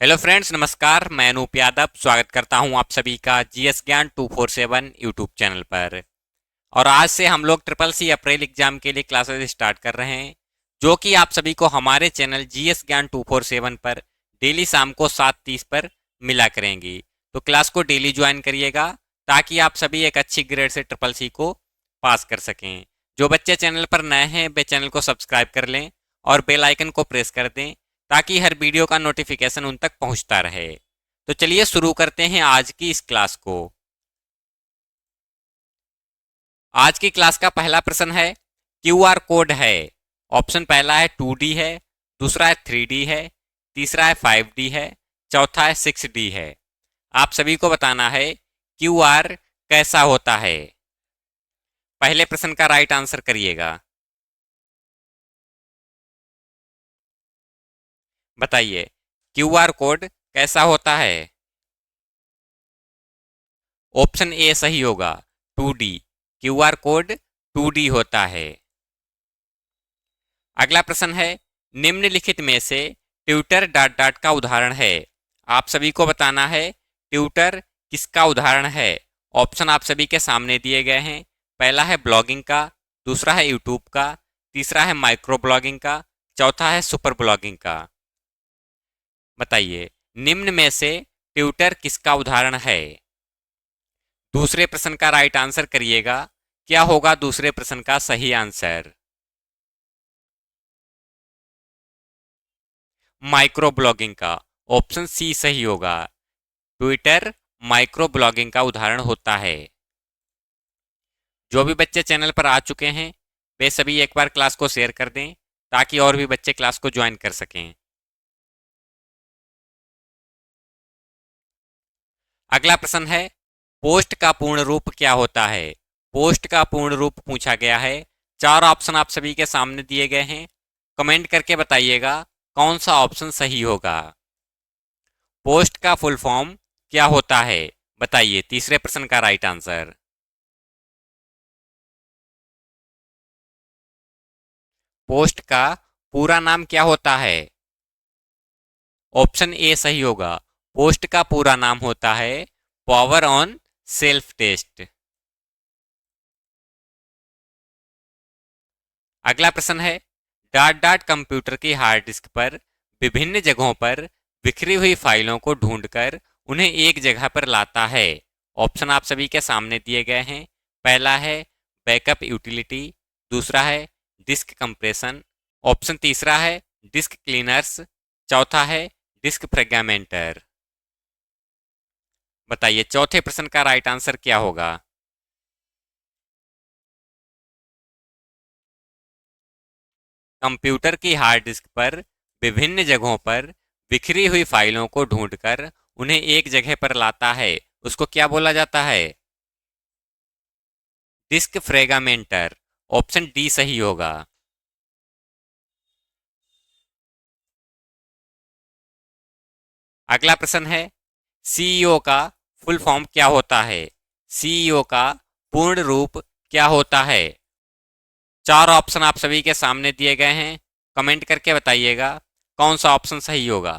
Hello friends, नमस्कार। मैं अनूप यादव स्वागत करता हूं आप सभी का जीएस ज्ञान 247 यूट्यूब चैनल पर। और आज से हम लोग ट्रिपल सी अप्रैल एग्जाम के लिए क्लासेस स्टार्ट कर रहे हैं, जो कि आप सभी को हमारे चैनल जीएस ज्ञान 247 पर डेली शाम को 7:30 पर मिला करेंगी। तो क्लास को डेली ज्वाइन करिएगा ताकि आप सभी एक अच्छी ग्रेड से ट्रिपल सी को पास कर सकें। जो बच्चे चैनल पर नए हैं वे चैनल को सब्सक्राइब कर लें और बेल आइकन को प्रेस कर दें ताकि हर वीडियो का नोटिफिकेशन उन तक पहुंचता रहे। तो चलिए शुरू करते हैं आज की इस क्लास को। आज की क्लास का पहला प्रश्न है, क्यूआर कोड है। ऑप्शन पहला है 2D है, दूसरा है 3D है, तीसरा है 5D है, चौथा है 6D है। आप सभी को बताना है क्यूआर कैसा होता है। पहले प्रश्न का राइट आंसर करिएगा। बताइए क्यूआर कोड कैसा होता है। ऑप्शन ए सही होगा, 2D। क्यूआर कोड 2D होता है। अगला प्रश्न है, निम्नलिखित में से ट्विटर डॉट डॉट का उदाहरण है। आप सभी को बताना है ट्विटर किसका उदाहरण है। ऑप्शन आप सभी के सामने दिए गए हैं। पहला है ब्लॉगिंग का, दूसरा है यूट्यूब का, तीसरा है माइक्रो ब्लॉगिंग का, चौथा है सुपर ब्लॉगिंग का। बताइए निम्न में से ट्विटर किसका उदाहरण है। दूसरे प्रश्न का राइट आंसर करिएगा। क्या होगा दूसरे प्रश्न का सही आंसर। माइक्रो ब्लॉगिंग का। ऑप्शन सी सही होगा। ट्विटर माइक्रो ब्लॉगिंग का उदाहरण होता है। जो भी बच्चे चैनल पर आ चुके हैं वे सभी एक बार क्लास को शेयर कर दें ताकि और भी बच्चे क्लास को ज्वाइन कर सकें। अगला प्रश्न है, पोस्ट का पूर्ण रूप क्या होता है। पोस्ट का पूर्ण रूप पूछा गया है। चार ऑप्शन आप सभी के सामने दिए गए हैं। कमेंट करके बताइएगा कौन सा ऑप्शन सही होगा। पोस्ट का फुल फॉर्म क्या होता है। बताइए तीसरे प्रश्न का राइट आंसर। पोस्ट का पूरा नाम क्या होता है। ऑप्शन ए सही होगा। पोस्ट का पूरा नाम होता है पावर ऑन सेल्फ टेस्ट। अगला प्रश्न है, डॉट डॉट कंप्यूटर की हार्ड डिस्क पर विभिन्न जगहों पर बिखरी हुई फाइलों को ढूंढकर उन्हें एक जगह पर लाता है। ऑप्शन आप सभी के सामने दिए गए हैं। पहला है बैकअप यूटिलिटी, दूसरा है डिस्क कंप्रेशन, ऑप्शन तीसरा है डिस्क क्लीनर्स, चौथा है डिस्क फ्रेगमेंटर। बताइए चौथे प्रश्न का राइट आंसर क्या होगा। कंप्यूटर की हार्ड डिस्क पर विभिन्न जगहों पर बिखरी हुई फाइलों को ढूंढकर उन्हें एक जगह पर लाता है, उसको क्या बोला जाता है। Disc fragmenter. ऑप्शन डी सही होगा। अगला प्रश्न है, सीईओ का फुल फॉर्म क्या होता है। सीईओ का पूर्ण रूप क्या होता है। चार ऑप्शन आप सभी के सामने दिए गए हैं। कमेंट करके बताइएगा कौन सा ऑप्शन सही होगा।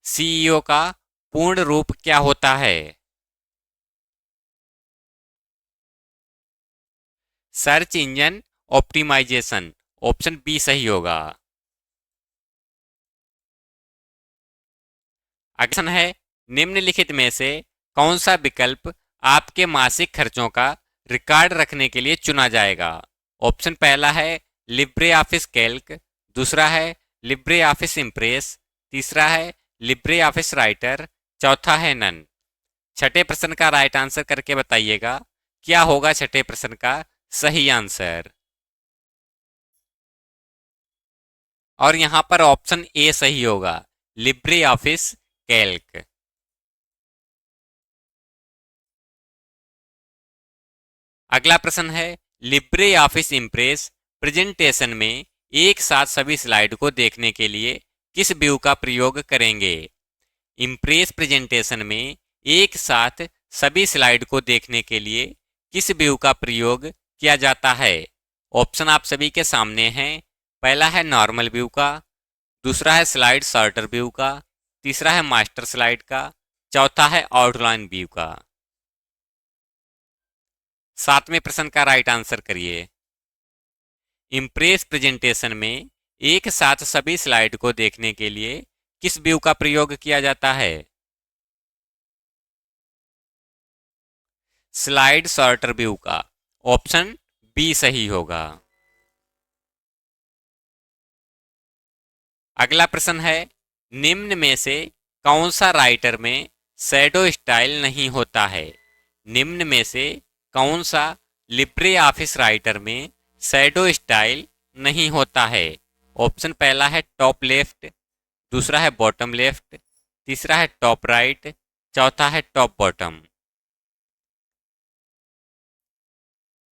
सीईओ का पूर्ण रूप क्या होता है। Search engine optimisation. Option B सही होगा। अगला है, निम्नलिखित में से कौन सा विकल्प आपके मासिक खर्चों का रिकॉर्ड रखने के लिए चुना जाएगा। ऑप्शन पहला है लिब्रे ऑफिस कैल्क, दूसरा है लिब्रे ऑफिस इम्प्रेस, तीसरा है लिब्रे ऑफिस राइटर, चौथा है नन। छठे प्रश्न का राइट आंसर करके बताइएगा क्या होगा छठे प्रश्न का सही आंसर। और यहां पर ऑप्शन ए सही होगा, लिब्रे ऑफिस कैल्क। अगला प्रश्न है, लिब्रे ऑफिस इम्प्रेस प्रेजेंटेशन में एक साथ सभी स्लाइड को देखने के लिए किस व्यू का प्रयोग करेंगे। इम्प्रेस प्रेजेंटेशन में एक साथ सभी स्लाइड को देखने के लिए किस व्यू का प्रयोग किया जाता है। ऑप्शन आप सभी के सामने हैं। पहला है नॉर्मल व्यू का, दूसरा है स्लाइड सॉर्टर व्यू का, तीसरा है मास्टर स्लाइड का, चौथा है आउटलाइन व्यू का। सातवें प्रश्न का राइट आंसर करिए। इम्प्रेस प्रेजेंटेशन में एक साथ सभी स्लाइड को देखने के लिए किस व्यू का प्रयोग किया जाता है? स्लाइड सॉर्टर व्यू का। ऑप्शन बी सही होगा। अगला प्रश्न है, निम्न में से कौन सा राइटर में शैडो स्टाइल नहीं होता है? निम्न में से कौन सा लिब्रे ऑफिस राइटर में शैडो स्टाइल नहीं होता है? ऑप्शन पहला है टॉप लेफ्ट, दूसरा है बॉटम लेफ्ट, तीसरा है टॉप राइट, चौथा है टॉप बॉटम।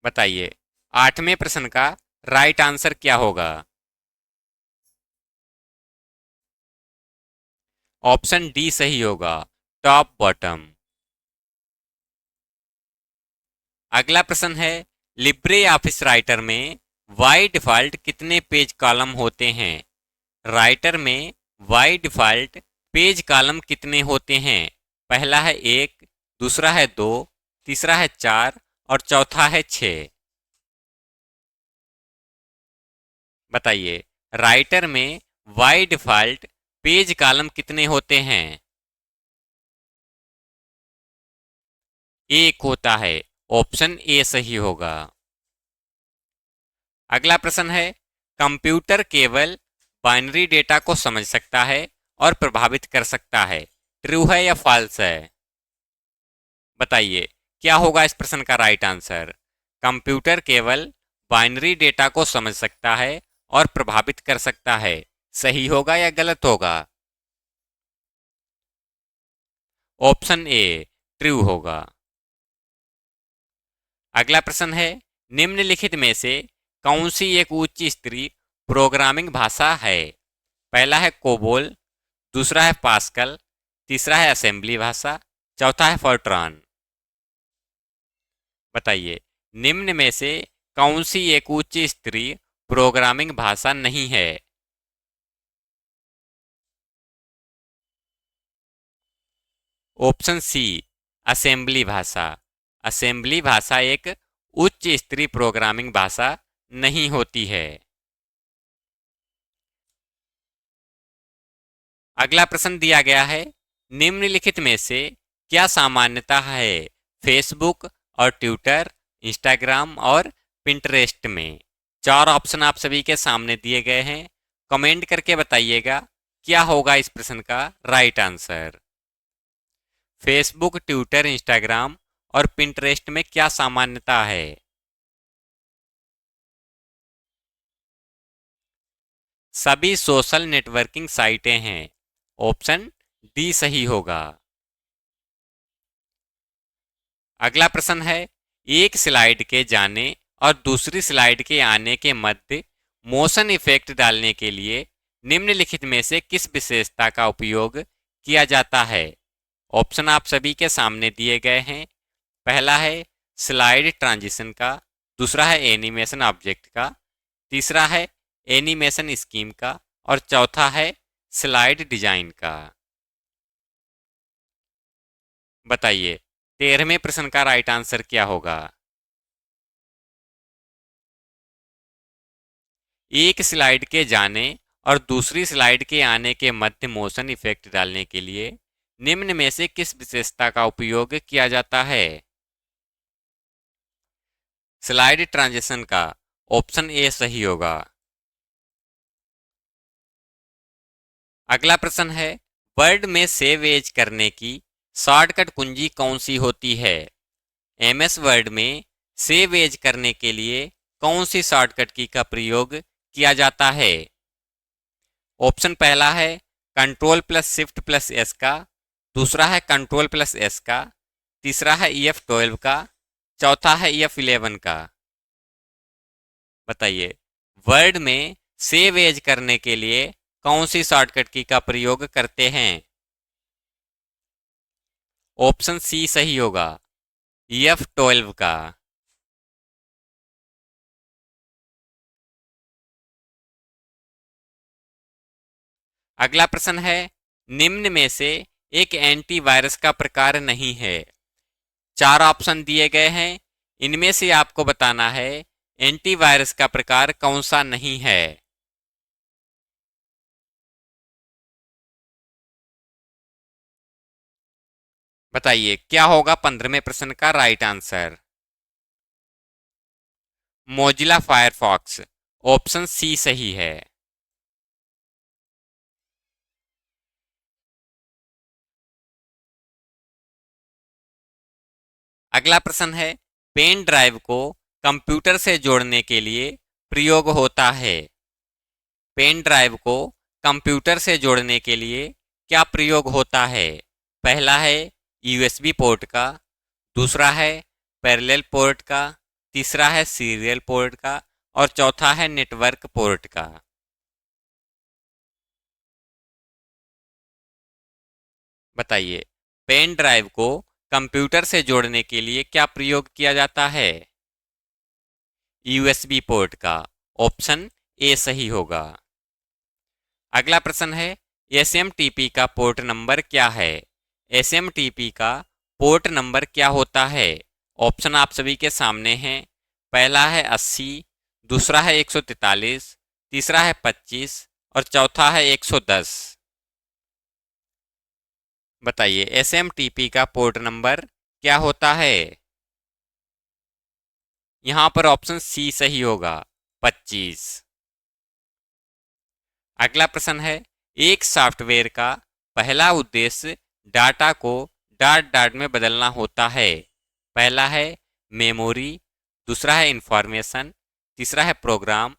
बताइए, आठवें प्रश्न का राइट आंसर क्या होगा? ऑप्शन डी सही होगा, टॉप बॉटम। अगला प्रश्न है, लिब्रे ऑफिस राइटर में बाय डिफॉल्ट कितने पेज कॉलम होते हैं? राइटर में बाय डिफॉल्ट पेज कॉलम कितने होते हैं? पहला है एक, दूसरा है दो, तीसरा है चार और चौथा है छः। बताइए, राइटर में बाय डिफॉल्ट पेज कॉलम कितने होते हैं? एक होता है, ऑप्शन ए सही होगा। अगला प्रश्न है, कंप्यूटर केवल बाइनरी डेटा को समझ सकता है और प्रभावित कर सकता है, ट्रू है या फॉल्स है? बताइए, क्या होगा इस प्रश्न का राइट आंसर? कंप्यूटर केवल बाइनरी डेटा को समझ सकता है और प्रभावित कर सकता है, सही होगा या गलत होगा? ऑप्शन ए ट्रू होगा। अगला प्रश्न है, निम्नलिखित में से कौन सी एक उच्च स्तरीय प्रोग्रामिंग भाषा है? पहला है कोबोल, दूसरा है पास्कल, तीसरा है असेंबली भाषा, चौथा है फोर्ट्रान। बताइए, निम्न में से कौन सी एक उच्च स्तरीय प्रोग्रामिंग भाषा नहीं है? ऑप्शन सी असेंबली भाषा। असेंबली भाषा एक उच्च स्तरीय प्रोग्रामिंग भाषा नहीं होती है। अगला प्रश्न दिया गया है, निम्नलिखित में से क्या सामान्यता है फेसबुक और ट्विटर, इंस्टाग्राम और पिंटरेस्ट में? चार ऑप्शन आप सभी के सामने दिए गए हैं, कमेंट करके बताइएगा क्या होगा इस प्रश्न का right answer. Facebook, Twitter, Instagram और पिंटरेस्ट में क्या सामान्यता है? सभी सोशल नेटवर्किंग साइटें हैं, ऑप्शन डी सही होगा। अगला प्रश्न है, एक स्लाइड के जाने और दूसरी स्लाइड के आने के मध्य मोशन इफेक्ट डालने के लिए निम्नलिखित में से किस विशेषता का उपयोग किया जाता है? ऑप्शन आप सभी के सामने दिए गए हैं। पहला है स्लाइड ट्रांजिशन का, दूसरा है एनिमेशन ऑब्जेक्ट का, तीसरा है एनिमेशन स्कीम का और चौथा है स्लाइड डिजाइन का। बताइए, 13वें प्रश्न का राइट आंसर क्या होगा? एक स्लाइड के जाने और दूसरी स्लाइड के आने के मध्य मोशन इफेक्ट डालने के लिए निम्न में से किस विशेषता का उपयोग किया जाता है? स्लाइड ट्रांजिशन का। ऑप्शन ए सही होगा। अगला प्रश्न है, वर्ड में सेव एज करने की शॉर्टकट कुंजी कौन सी होती है? एमएस वर्ड में सेव एज करने के लिए कौन सी शॉर्टकट की का प्रयोग किया जाता है? ऑप्शन पहला है control plus shift plus S का, दूसरा है कंट्रोल प्लस एस का, तीसरा है F12 का, चौथा है F11 का। बताइए, वर्ड में सेव एज करने के लिए कौन सी शॉर्टकट की का प्रयोग करते हैं? ऑप्शन सी सही होगा, F12 का। अगला प्रश्न है, निम्न में से एक एंटीवायरस का प्रकार नहीं है। 4 ऑप्शन दिए गए हैं, इनमें से आपको बताना है एंटीवायरस का प्रकार कौन सा नहीं है। बताइए क्या होगा 15वें प्रश्न का right answer. Mozilla Firefox, option C सही है। अगला प्रश्न है, पेन ड्राइव को कंप्यूटर से जोड़ने के लिए प्रयोग होता है। पेन ड्राइव को कंप्यूटर से जोड़ने के लिए क्या प्रयोग होता है? पहला है यूएसबी पोर्ट का, दूसरा है पैरेलल पोर्ट का, तीसरा है सीरियल पोर्ट का और चौथा है नेटवर्क पोर्ट का। बताइए पेन ड्राइव को कंप्यूटर से जोड़ने के लिए क्या प्रयोग किया जाता है? यूएसबी पोर्ट का, ऑप्शन ए सही होगा। अगला प्रश्न है, एसएमटीपी का पोर्ट नंबर क्या है? एसएमटीपी का पोर्ट नंबर क्या होता है? ऑप्शन आप सभी के सामने हैं। पहला है 80, दूसरा है 143, तीसरा है 25 और चौथा है 110। बताइए एसएमटीपी का पोर्ट नंबर क्या होता है? यहां पर ऑप्शन सी सही होगा, 25। अगला प्रश्न है, एक सॉफ्टवेयर का पहला उद्देश्य डाटा को डॉट डॉट में बदलना होता है। पहला है मेमोरी, दूसरा है इंफॉर्मेशन, तीसरा है प्रोग्राम,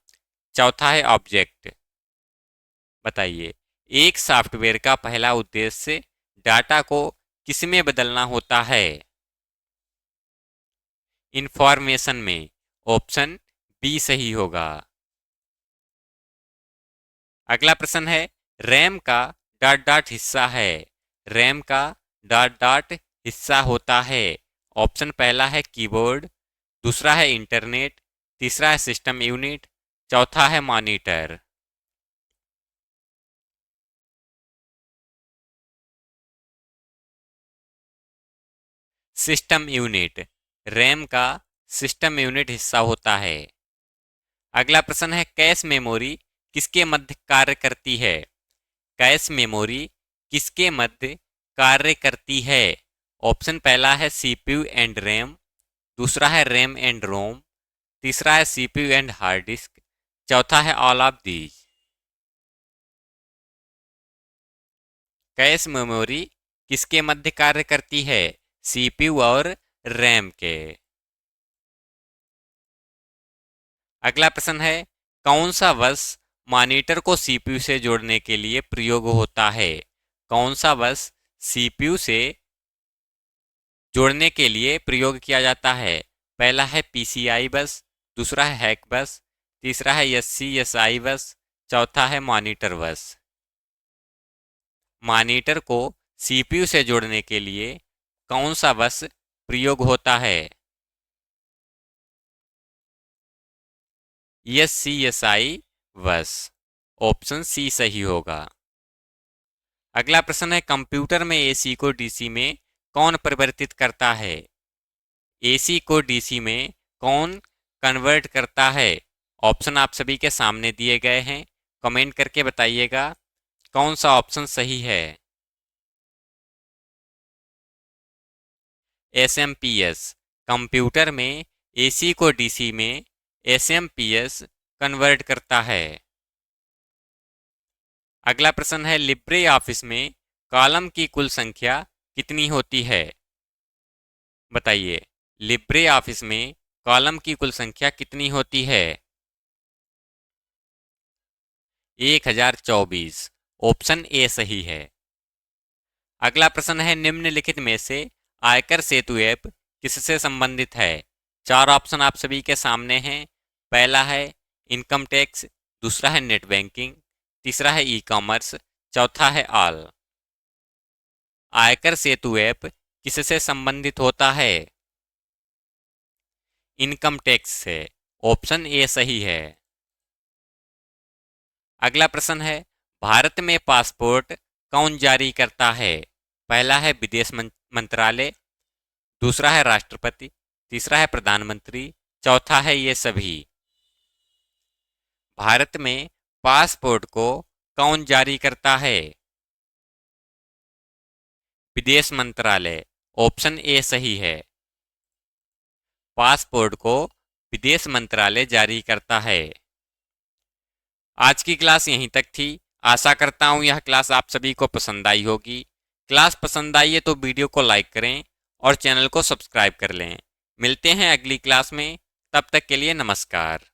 चौथा है ऑब्जेक्ट। बताइए एक सॉफ्टवेयर का पहला उद्देश्य डाटा को किस में बदलना होता है? इंफॉर्मेशन में, ऑप्शन बी सही होगा। अगला प्रश्न है, रैम का डॉट डॉट हिस्सा है। रैम का डॉट डॉट हिस्सा होता है। ऑप्शन पहला है कीबोर्ड, दूसरा है इंटरनेट, तीसरा है सिस्टम यूनिट, चौथा है मॉनिटर। सिस्टम यूनिट, रैम का सिस्टम यूनिट हिस्सा होता है। अगला प्रश्न है, कैश मेमोरी किसके मध्य कार्य करती है? कैश मेमोरी किसके मध्य कार्य करती है? ऑप्शन पहला है सीपीयू एंड रैम, दूसरा है रैम एंड रोम, तीसरा है सीपीयू एंड हार्ड डिस्क, चौथा है all of these. Cache memory किसके मध्य कार्य करती है? सीपीयू और रैम के। अगला प्रश्न है, कौन सा बस मॉनिटर को सीपीयू से जोड़ने के लिए प्रयोग होता है? कौन सा बस सीपीयू से जोड़ने के लिए प्रयोग किया जाता है? पहला है पीसीआई बस, दूसरा है हैक बस, तीसरा है एससीएसआई बस, चौथा है मॉनिटर बस। मॉनिटर को सीपीयू से जोड़ने के लिए कौन सा बस प्रयोग होता है? एससीएसआई बस, ऑप्शन सी सही होगा। अगला प्रश्न है, कंप्यूटर में एसी को डीसी में कौन परिवर्तित करता है? एसी को डीसी में कौन कन्वर्ट करता है? ऑप्शन आप सभी के सामने दिए गए हैं, कमेंट करके बताइएगा कौन सा ऑप्शन सही है। एसएमपीएस, कंप्यूटर में एसी को डीसी में एसएमपीएस कन्वर्ट करता है। अगला प्रश्न है, लिब्रे ऑफिस में कॉलम की कुल संख्या कितनी होती है? बताइए लिब्रे ऑफिस में कॉलम की कुल संख्या कितनी होती है? 1024, ऑप्शन ए सही है। अगला प्रश्न है, निम्नलिखित में से आयकर सेतु ऐप किससे संबंधित है? 4 ऑप्शन आप सभी के सामने हैं। पहला है इनकम टैक्स, दूसरा है नेट बैंकिंग, तीसरा है ई कॉमर्स, चौथा है ऑल। आयकर सेतु ऐप किससे संबंधित होता है? इनकम टैक्स से, ऑप्शन ए सही है। अगला प्रश्न है, भारत में पासपोर्ट कौन जारी करता है? पहला है विदेश मंत्रालय, दूसरा है राष्ट्रपति, तीसरा है प्रधानमंत्री, चौथा है ये सभी। भारत में पासपोर्ट को कौन जारी करता है? विदेश मंत्रालय। ऑप्शन ए सही है। पासपोर्ट को विदेश मंत्रालय जारी करता है। आज की क्लास यहीं तक थी। आशा करता हूँ यह क्लास आप सभी को पसंद आई होगी। क्लास पसंद आई है तो वीडियो को लाइक करें और चैनल को सब्सक्राइब कर लें। मिलते हैं अगली क्लास में, तब तक के लिए नमस्कार।